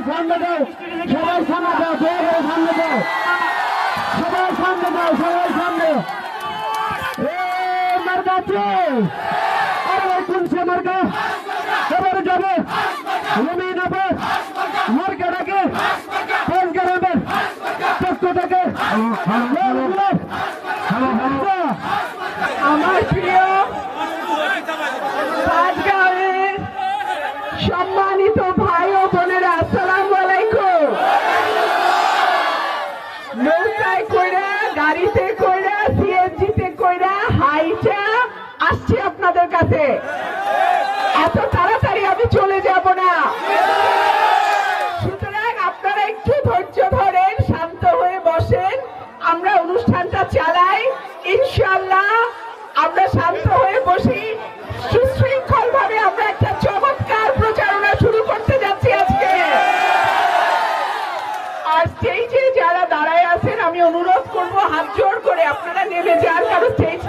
সামনে যাও, সবাই সামনে যাও, সামনে যাও, সবাই সামনে যাও, সবাই সামনে। মার্কাচ্ছে আরে কোনছে মার্কা এবারে যাবে জমি নেবে মার্কাটাকে ফোন করবে চক্রটাকে। আমার প্রিয় রাজগাঁওয়ের সম্মানিত ভাই ও বোনেরা, আসসালামু আলাইকুম। নৌকায় কইরা, গাড়িতে কইরা, সিএনজিতে কইরা, হাইটা আসছি আপনাদের কাছে। এত তাড়াতাড়ি আমি চলে যাব না, সুতরাং আপনারা একটু ধৈর্য ধরেন, শান্ত হয়ে বসেন, আমরা অনুষ্ঠানটা চালাই। ইনশাআল্লাহ আমরা শান্ত হয়ে বসি, সুশৃঙ্খল ভাবে আমরা একটা চমৎকার প্রচারণা শুরু করতে যাচ্ছি আজকে। আর স্টেজে যারা দাঁড়ায় আছেন আমি অনুরোধ করব হাত জোড় করে আপনারা নেমে যান, কারণ স্টেজ